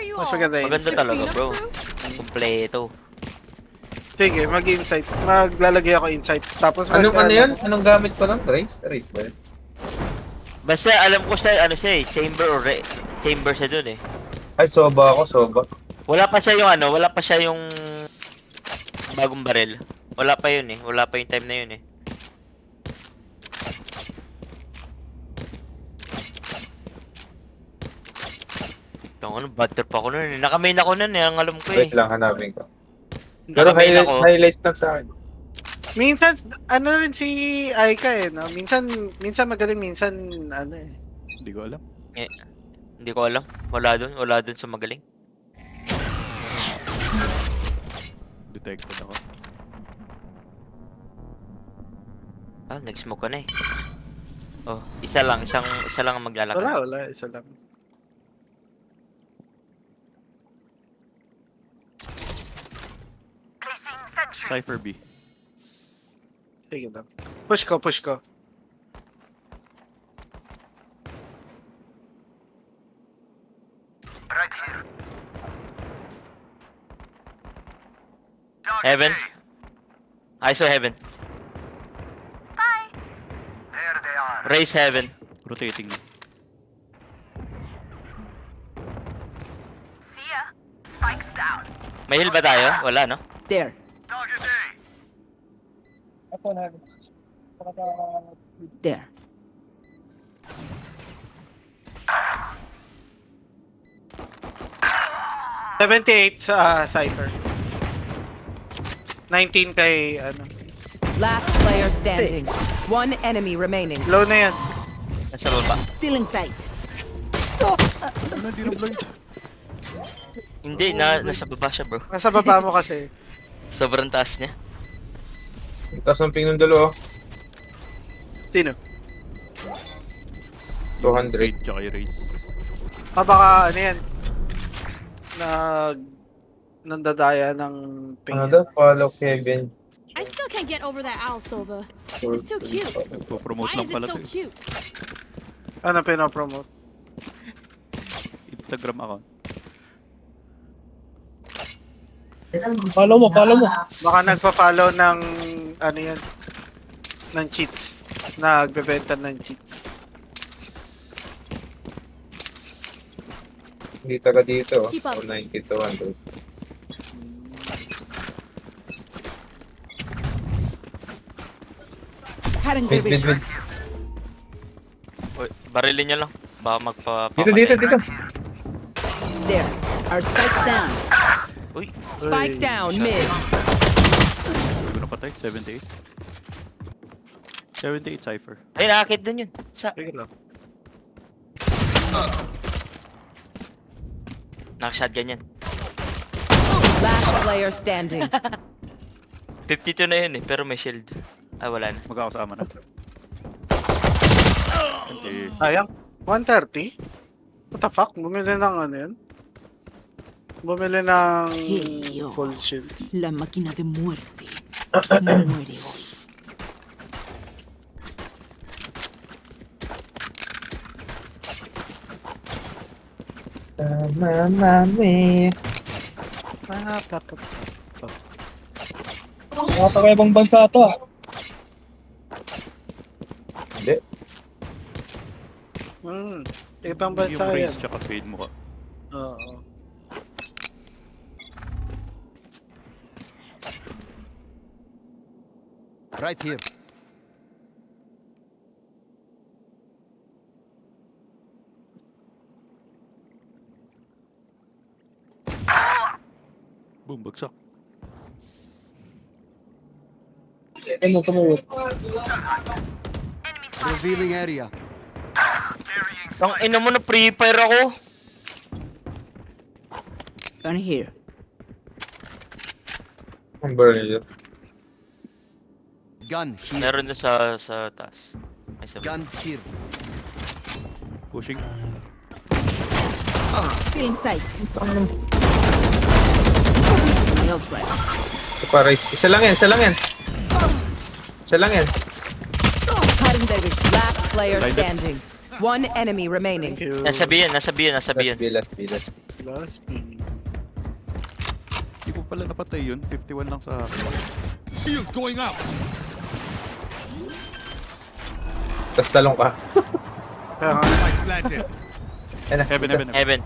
you Mas all? maganda yun. Maganda talaga, bro. Kompleto. Sige, mag-insight. Maglalagay ako insight. Tapos Anong ano yan? Anong gamit ko lang? Race? Race ba yan? Basta alam ko siya, ano siya eh, chamber or chamber siya dun eh. Ay, soba ako, soba. Wala pa siya yung ano, wala pa siya yung bagong barrel. Wala pa yun eh, wala pa yung time na yun eh. Itong ano, butter pa ako nun eh. Nakamain ako nun eh, ang alam ko eh. Wait lang, hanapin ko. Pero Nakamain ako. highlights lang sa akin. Minsan, ano rin si Aika eh, no? Minsan magaling, minsan, ano eh. Hindi ko alam. Hindi ko alam. Wala dun sa magaling. Detected ako. Ah, nag-smoke ka na eh. Oh, isa lang ang maglalakad. Wala, isa lang. Cypher B. Sige lang. Push ko. Heaven. I saw heaven. Raise heaven. Rotating na. May heal ba tayo? Wala, no? There. There. $78 sa Cypher. 19 kay, ano. Last player standing. One enemy remaining. Low na yan. Nasa baba. Still in sight. Ano, di na blind? Hindi, nasa baba siya, bro. Nasa baba mo kasi. Sobrang taas niya. Tapos ng ping ng dalawa. Sino? 200. Raid tsaka yung race. Baka, ano yan. Nandadaya ng ping. Ano daw? Follow Kevin. I still can't get over that owl, Sova. Or- It's too cute. Nagpo-promote Why lang is it pala so to eh. cute? Ano pinopromote? Instagram account. Follow mo. Baka nagpa-follow ng, ano yan, ng cheats. Nagbebenta ng cheats. Hindi taga dito. Keep up. 90 to 100. Cutting Mid, their mid, vision. mid. Uy, barilin niyo lang. Baka Dito. There. Our spikes down. Uy, Spike down mid. Hindi ko napatay. 78. 78 Cypher. ay nakakit dun yun. Sige lang. Nakashotgun yan. Last player standing. 52 na yun eh, pero may shield. Ah, wala na. Magkakasama na. Okay. Sayang. 130? What the fuck? Bumili ng ano yan? Bumili ng Heyo. full shield. La máquina de muerte. Muere hoy. Mami. Nakapagayabang bansa to ah. Hindi. Ibang Yung bansa yan. race tsaka fade mo ka. Oo. Right here. Boom, bagsak. Ano tumulog? Revealing area. Ang ina mo na free fire ako. Gun here. Ang barrel. Gun here. Meron na sa taas. Ay, sa Gun here. Pushing. Still in sight. My ult right. Isa pa race. Isa lang yan. Cutting their vision. Last player Blinded. standing. One enemy remaining. Thank you. Nasa B yun, nasa B yun, nasa B yun. Last B. Last B. Hindi ko pala napatay yun. 51 lang sa akin. Shield going out. Tapos talong ka. Kaya nga, Lights planted. Ayun na. Heaven, heaven, heaven. Heaven.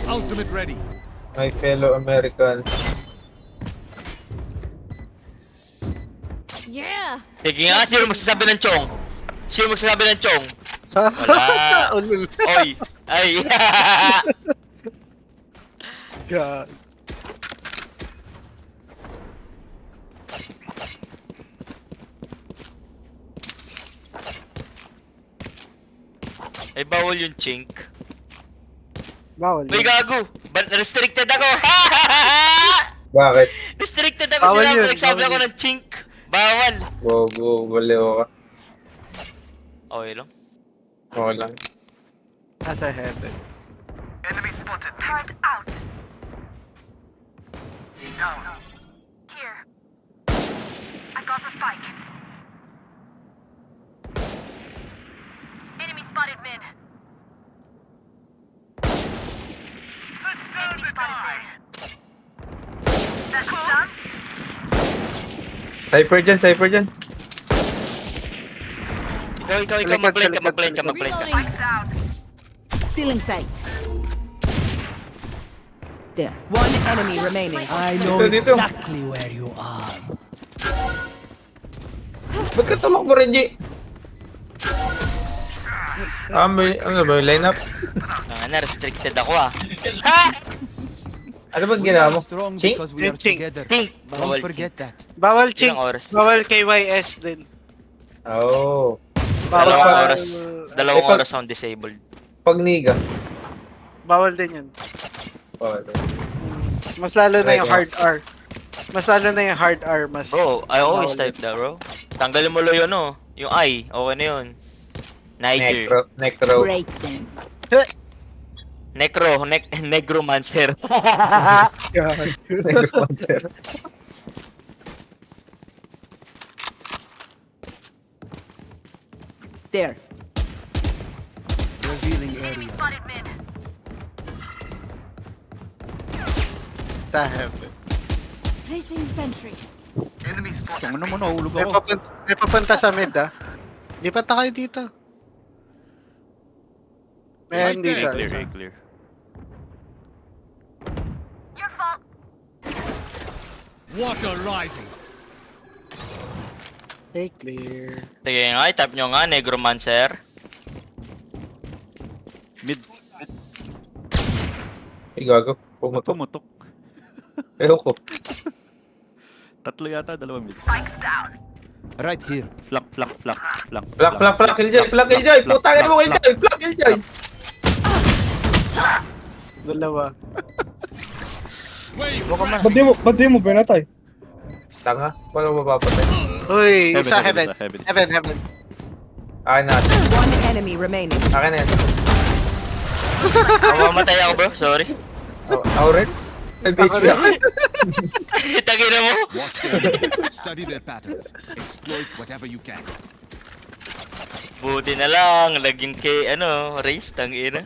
Ultimate ready. My fellow American. Yeah. Sige nga, sino magsasabi ng chong? Sino magsasabi ng chong? Wala. Ulul. Oy! Ay! God. Ay, bawal yung chink. Bawal Uy, yun. gago! Restricted ako! Bakit? Restricted ako, Bawal sinabi, yun, nagsabi bawal ako yun. ng chink. Bawal! Bobo, baliw ka. Okay lang. Oo lang. Nasa heaven. Cypher dyan. Ikaw, Likod, mag-blend ka, likod, mag-blend ka, likod. mag-blend ka. Reloading. Still in sight. There. One enemy remaining. I know Dito. exactly where you are. Ba't ka tumakbo, Reggie? May, ano ba yung lineup? Restricted ako ah. Ha! Ano ba ginawa mo? Strong Chink? because we are Chink. together. Chink! Don't Bawal forget that. Bawal chink. Ilang oras? Bawal KYS din. Oo. Bawal. Dalawang oras. Dalawang Eh, pag- oras akong disabled. Pag niga. Bawal din yun. Oh, Mas lalo na yung Right, hard R. Mas lalo na yung hard R. Mas... Bro, I always bawal type that, bro. Tanggalin mo lang yun, no? Yung I, okay na yun. Niger. Necro. Break them. Negromancer. Necromancer. There. Revealing area. Sa heaven. Placing sentry. Tang ano mo, nahulog May, ako. may papunta sa mid ah. Lipat na kayo dito. Meron Right dito. there. Clear, clear. Water rising. Stay clear. Sige nga, type nyo nga, Negromancer. Mid. Ay, gago. Pumutok. Pumutok. Ewan ko. Tatlo yata, dalawa mid. Right here. Flank. Flak, Killjoy. Putangin mo, Killjoy. Flak, Killjoy. Dalawa. Ba't di mo pinatay? Tanga. Paano mapapatay? Uy, isa Heaven, heaven. heaven. Heaven. Akin natin. One enemy remaining. Akin na yan. Mamamatay ako, bro. Sorry. Ako rin? Ay, bitch Ako ba? rin. Tagina mo. Watch them. Study their patterns. Exploit whatever you can. Buti na lang. Laging kay, race. Tangina.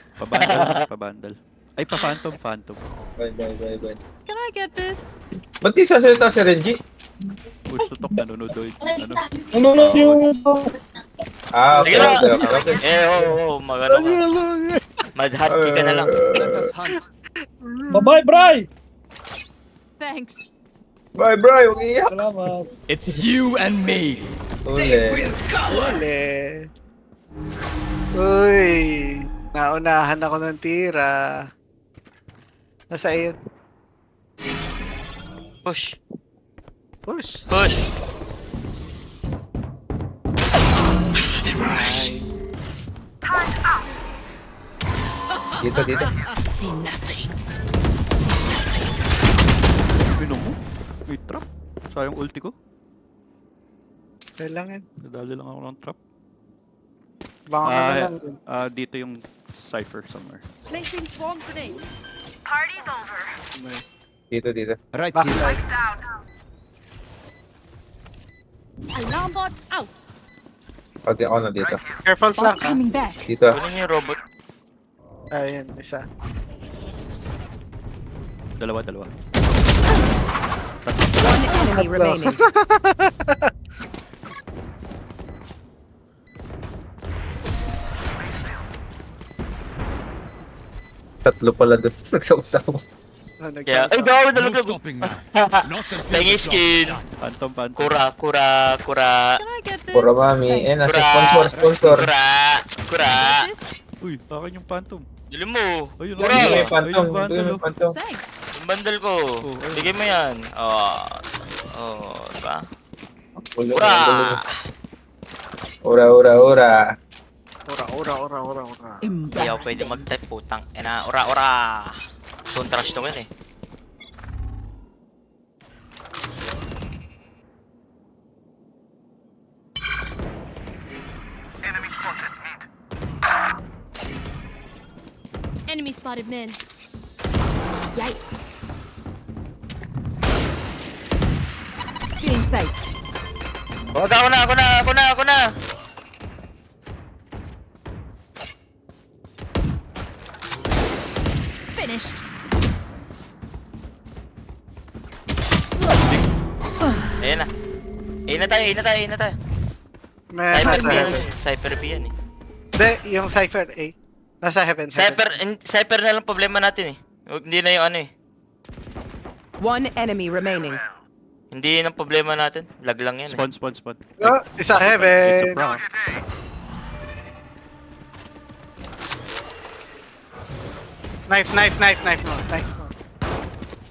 Pabandal. Ay, pa-phantom. Bye. Can I get this? Ba't di sasalita si Renji? Push to talk, nanonood. Ano? Ano yung... Sige Okay. na. Okay. Magano ka. Madhatsy ka na lang. Let us hunt. Bye-bye, Bray! Thanks. Bye, bro. Huwag iiyak. Salamat. It's you and me. Uli. Uli. Uy. Naunahan ako ng tira. Nasa iyo. Push. Push. Push. Dito. See nothing. Pinom mo? May trap. Sayang ulti ko. Kailangan. Nadali lang ako ng trap. Baka ka na lang din. Dito yung Cypher somewhere. Placing swarm grenade. Dito. Right Back here. side. Alarm bot out. Okay, ako na dito. Careful Bot flank ha. coming back. Dito. Kunin niyo yung robot. Ayun, isa. Dalawa. One enemy remaining. Tatlo pala doon. Nagsama-sama. Kaya, ay, gawa na No lang. stopping now. Not until Pengi the job skin. is done. Phantom. Kura. Can I get this? Pura mami. Eh, nasa sponsor. Kura. This? Uy, akin yung Phantom. Dali mo. Ayun, Kura. Hindi may Ayun, pantong. Phantom, Hindi may oh. pantong. Thanks. Yung bundle ko. ayun. Bigay mo yan. Diba? Ulo, Kura. Ura. Ura. Hindi ako pwede mag-type, putang. Ora. Contrast to yan eh. Enemy spotted mid. Yikes. Feeling sight. Ako na. Finished. Ayun na tayo. May Cypher B nasa yan. heaven. Cypher B yan eh. Hindi, yung Cypher A. Nasa heaven. Cypher na lang problema natin eh. Hindi na yung ano eh. One enemy remaining. Hindi yun ang problema natin. Lag lang yan eh. Spawn. Oh, isa heaven. It's a prank. Knife mo.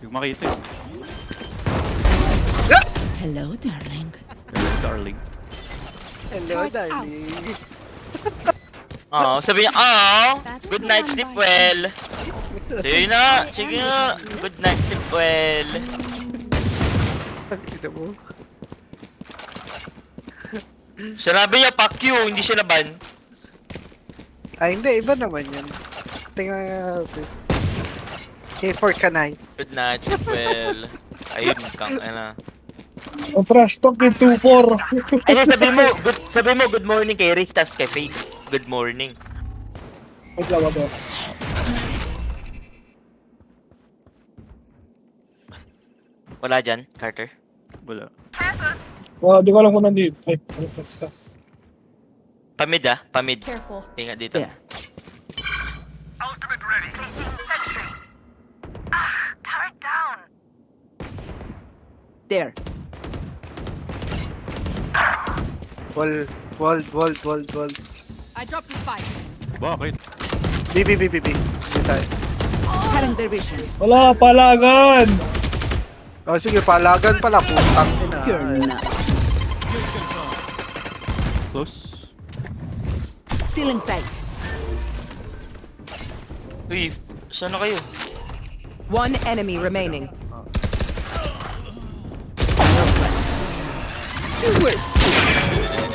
Yung makita eh. Hello, darling. Hello, darling. Hello, Turret darling. Sabi niya, good night, sleep well. Sige na. Good night, sleep well. Sinabi niya, fuck you, hindi siya naban. Ay, hindi. Iba naman yun. Tingnan natin. K4 ka na. Good night, sleep well. Ayun, ano. Ang trash talk yung 2-4. Ay, sabi mo, good morning kay Rick, tas kay Faith. Good morning. Wait lang ako. Wala dyan, Carter. Wala. Di ko alam kung nandito. Ay, next na. Pamid. Careful. Ingat dito. There. There. Wall. I dropped the spike. Bakit? B. Hindi tayo. Cutting their vision. Wala, palagan! Oh, sige, palagan pala. Putang ina. You're not. Close. Feeling sight. Uy, saan na kayo? One enemy remaining.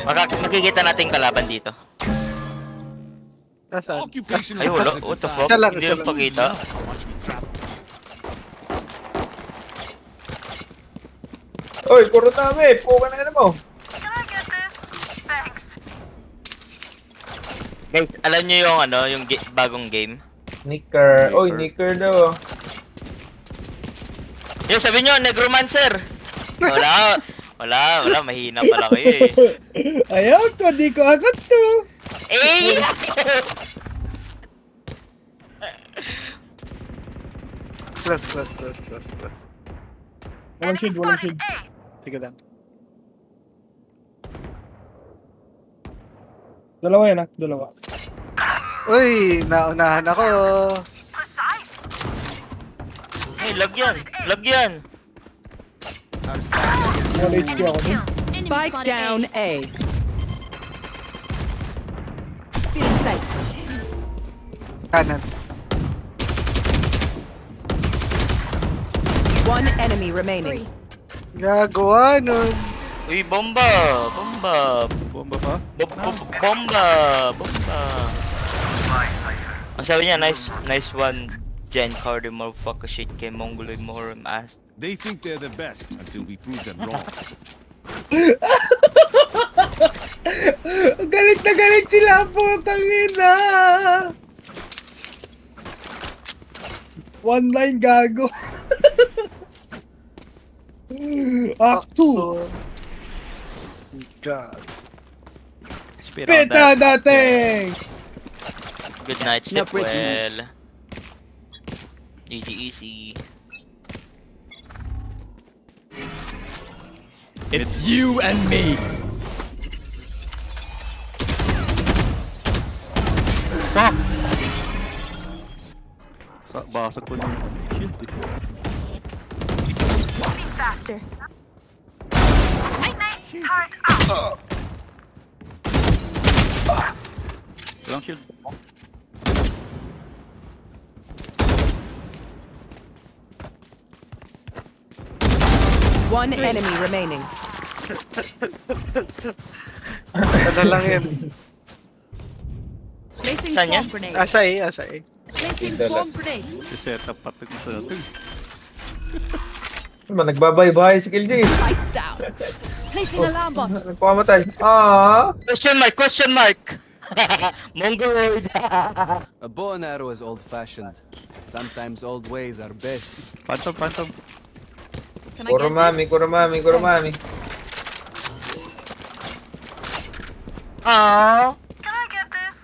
Makikita natin kalaban dito. Nasaan? Occupational Ay, wala. hazards What the aside, fuck? Isa lang, Hindi isa lang lang. pakita. how much we travel. Oy, puro dami. Puka na mo. Guys, alam niyo yung ano, yung bagong game? Nicker. Oy, Nicker daw. Yung sabi niyo, Negromancer! Wala, mahina pala kayo eh. Ayaw ko, di ko agad to. Eh! Plus. Walang shield. Sige lang. Dalawa yan ha, dalawa. Uy, naunahan ako. Ay, lag yan. Wala HP ako dun. Enemy Spike spotted down A. Feeling sight. Kanan. One enemy remaining. Gagawa nun. Uy, bomba! Bomba pa? Bomba! Ang sabi niya, nice one, Jen Carter, motherfucker shit kay Mongoloid Morum ass. They think they're the best until we prove them wrong. Galit na galit sila, putang ina. One line gago. Act 2. God. Spit on Peta that. dating! Good night, No sleep prisoners. well. Easy. It's you and me. Basag ko na yung shield eh. Faster. Walang shield. One enemy remaining. Ano lang yun? Placing Saan yan? swarm grenade. Asay. Placing Dito swarm lang. grenade. Si-set up patag mo sa natin. Man, nagbabay-bye si Kill J. Spikes down. Placing alarm bot. Nagpakamatay. Ah! Question mark! Mongoloid! A bow and arrow is old-fashioned. Sometimes old ways are best. Phantom. Can I get this? Kurumami. Aww. Can I get this?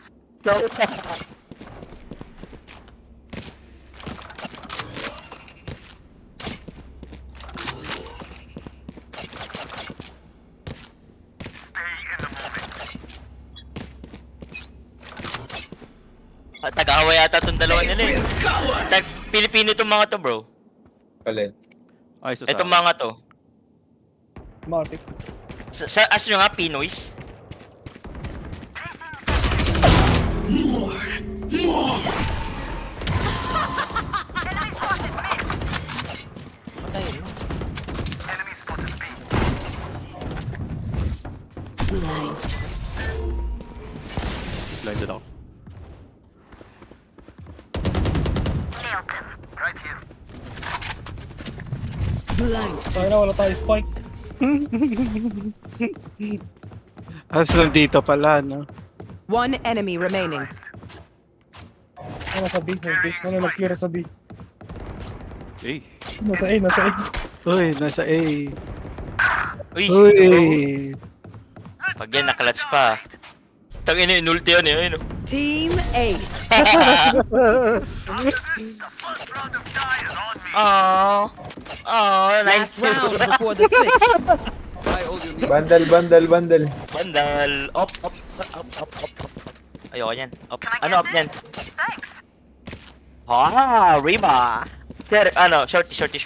Tag-away yata itong dalawa nila eh. Pilipino itong mga to, bro. Alin? Ay, sa Itong mga to. Matic. As nyo nga, Pinoys. blinded ako. Tayo na, wala tayo spike. As nandito pala, no? One enemy remaining. Ano sa B? Ano nag-clear sa B? Eh, Nasa A. Uy, nasa A. Uy! Uy! Pag yan, nakalats pa. Tangina, inulti yan eh. Ayun, oh. Team Ace. Aww. Aww, nice. Last round before the switch. Try all you need. Bundle. Bandal. Up. Ayoko yan. Up. Ano up yan? Rima. Shorty.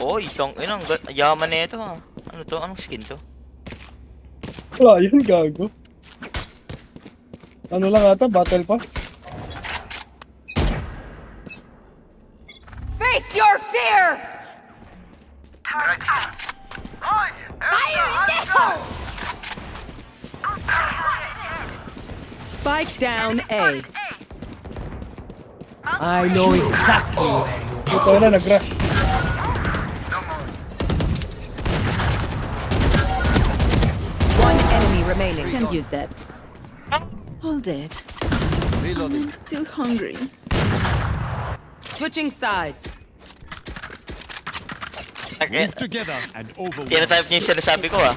Oh, itong, yaman na ito ha. Ano to? Anong skin to? Wala yan, gago. Ano lang ata, battle pass? Face your fear! Fire in the hole! Spike down A. I know exactly where you Ito na, nag-rush. One enemy remaining. can't use that. Hold it. Reloading. I'm still hungry. Switching sides. Move together and overwhelm. Tinatype niya yung sinasabi ko ah.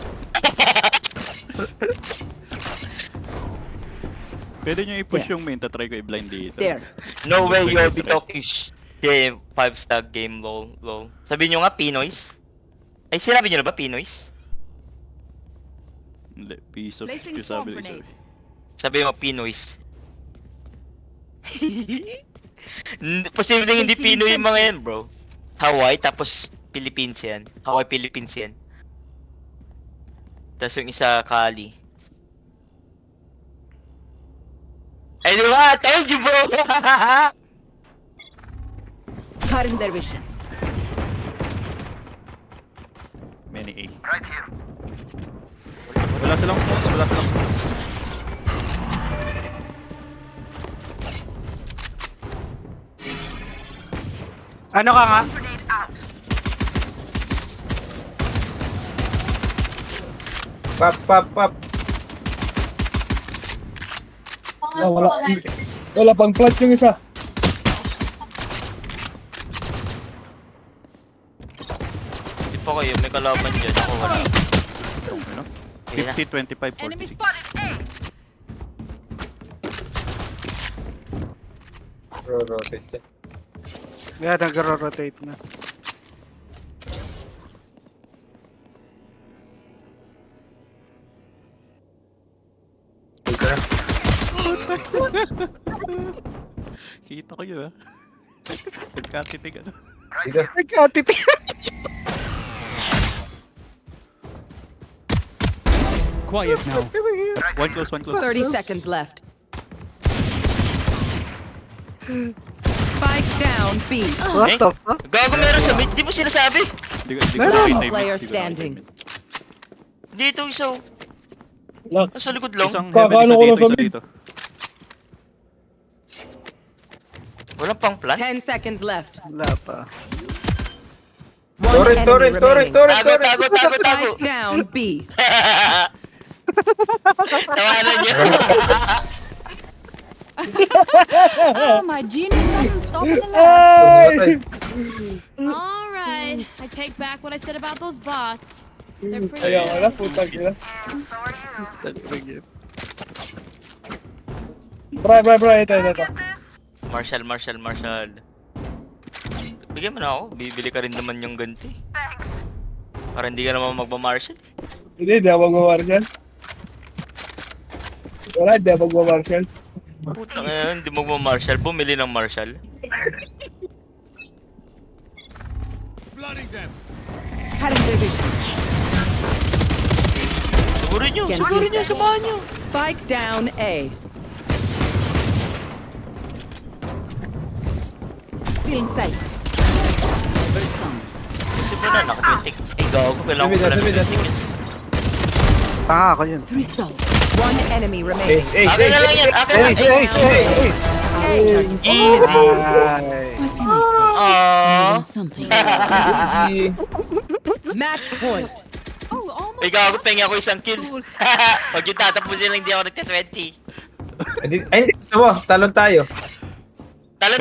pwede nyo i-push yung main, tatry ko i-blind dito. There. No way you'll be talking game 5-star game lol. Sabi nyo nga Pinoys. Ay sinabi nyo na ba Pinoys? Hindi, piece of Placing yung swarm sabi grenade. Sabi mo Pinoys. Posibleng hindi Placing Pinoy yung mga sentry. yan bro. Hawaii tapos Philippines yan. Hawaii Philippines yan. Tapos yung isa Cali. Ay diba? Told you bro! Cutting their vision. Many A. Wala silang smokes. Ano ka nga? Pop, pop, pop. Ah, wala pang flat yung isa. Hindi pa kayo, may kalaban dyan. Ako wala. Ano? Sige na. 50, 25, 40. Enemy spotted. Rotate siya. Yan, nag-rotate na. Dito na. Kita ko yun, ha? Nagkatitig, ano? Dito. Nagkatitig. Quiet now. One close, one close. 30 seconds left. Spike down B. What Eh? the fuck? Gago meron sa mid, di mo sinasabi? Hindi ko Last nakita yung player mid, hindi ko standing. nakita yung mid. Dito isa. Lang. Nasa likod lang. Isang Kakano heaven, ko isa lang sa dito, isa mid. dito. Walang pang plan. 10 seconds left. Wala pa. One Torrent, enemy torrent, torrent, remaining. torrent, Tago, torrent. tago, tago, tago. Spike down B. Tawanan niya. Oh, my genius doesn't stop in the lab. Tumatay. All right. I take back what I said about those bots. They're pretty. Ayaw, wala. Putang ina. Bro. Ito. Marshall. Bigyan mo na ako. Bibili ka rin naman yung ganti. Para hindi ka naman magpa-Marshall. Hindi ako mag-Marshall. Wala, hindi ako mag-Marshall. Putang ina, hindi magpa-Marshall. Bumili ng Marshall. Siguro nyo, samahan nyo. Spike down A. Feeling sight. Kasi po na, naka-20. Eh, gago. Kailangan ko pala ng 20 seconds. Tanga ako yun. Three souls. One enemy remaining. Ace, ace, Akin na lang yan, akin na. Easy. Ay. Aww. Something. Easy. Match point. Oh, almost. Ay, gago. Pengi ako isang kill. Pag yung tatapusin lang, hindi ako nagka-20. Ay, hindi. Gusto mo, talon tayo. Talon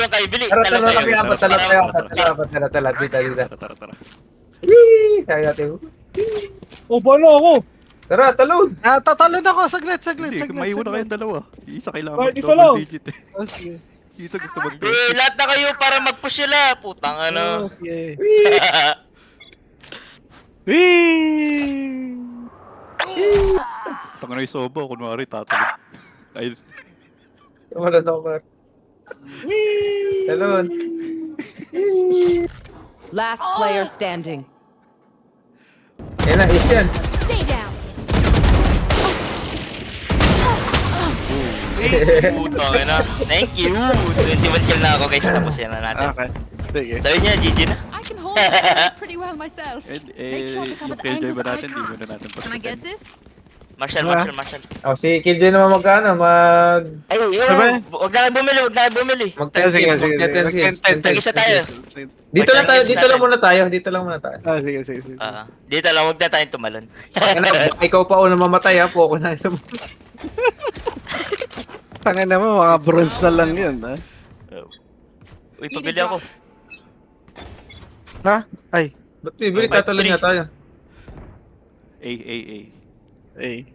kayo. Bili. Tara, Talon talon kayo. kami apat, talon tayo apat. Tara. Dito. Tara. Whee! Kaya natin. O, paano ako? Tara, talon. Ah, tatalon ako. Saglit. Hindi, maiuna kayong dalawa. Isa kailangan Kahit isa double lang. digit eh. Okay. Isa gusto mag Eh, lahat na kayo para mag-push sila. Putang ano. Okay. Whee! Whee! Tanga na yung sobo, kunwari tatalog. Ay, Wala na ako, Mar. Talon. Last player standing. Yan na, ace yan. Stay down. Putang ina. Thank you. 21 kill na ako guys. Tapos yan na natin. Okay. Sige. Sabi niya, GG na. I can hold it pretty well myself. Eh, Make sure to cover yung the killjoy angles ba I natin, di mo na can't. natin Can I get this? Marshall. Oh, si Killjoy naman mag-ano, Ay, Sabi? huwag na kayo bumili. Sige. Tag-isa tayo. Dito lang tayo, dito lang muna tayo. Ah, sige. Dito lang, huwag na tayong tumalon. Ikaw pa una mamatay ha, po ako na. Tanga naman, mga bronze na lang yun, ha? Uy, pabili ako. Ha? Ay. Ba't bibili tatalon nga tayo? A. Ay.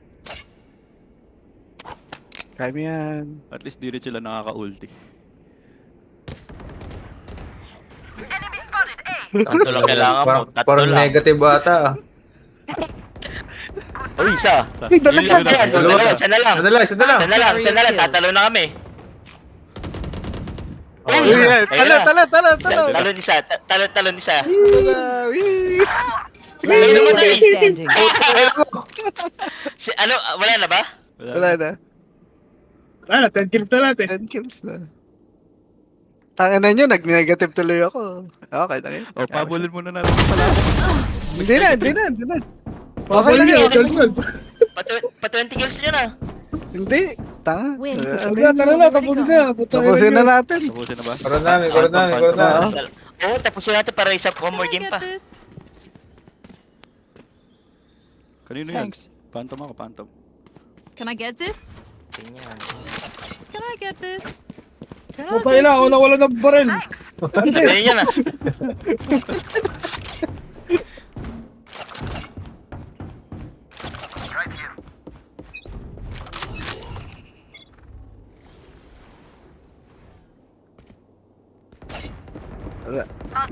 Kaya mo yan. At least di rin sila nakaka-ulti. Tatlo lang kailangan mo. Tatlo Parang lang. negative ata ah. Uy, isa. Yun lang, Dalawa. Isa na lang. Isa na lang. Tatalo na kami. Uy, Uy, yan. ayun na. Talon. Talon isa. Talon isa. Whee! Last player standing. Si, ano, wala na ba? Wala na. Wala, 10 kills na natin. 10 kills na. Tanga na nyo, nag-negative tuloy ako. Okay, tanga. O, pabulin muna natin sa laban. Hindi na. Okay lang yun, cancel. Pa 20 kills nyo na. Hindi. Tanga. Win. Tara na, tapusin na. Tapusin na natin. Tapusin na ba? Karoon namin. Oo, tapusin natin para isa one more Can I game get pa. this? Kanino yan? Thanks. Phantom ako, phantom. Can I get this? Tingnan. Can I get this? Patay na, ako nawala ng baril. Ayun yan ah.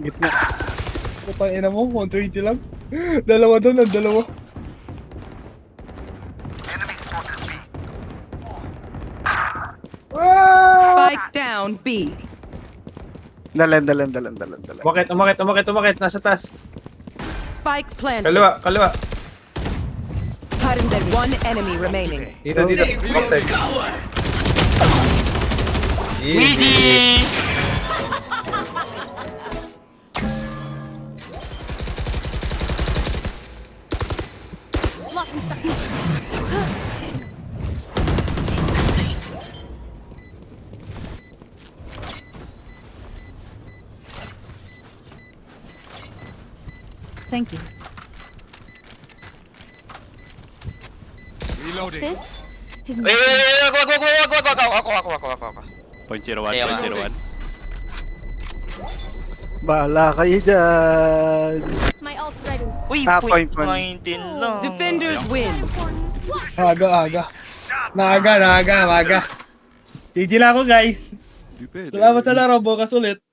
Gitna. Patay na mo, 120 lang. Dalawa doon, ang dalawa. Spike down B. Dalan. Umakit. Nasa taas. Spike planted. Kaliwa. One enemy remaining. Dito. Backside. Easy! Lock inside. Thank you. This is Wait. Ako. 0.01, Ayaw. 0.01. Bahala kayo dyan. my ult's ready. Uy, Point 19 lang. Defenders win. Aga. Naga. GG lang ako guys. Di pwede. Salamat sa laro, bukas ulit.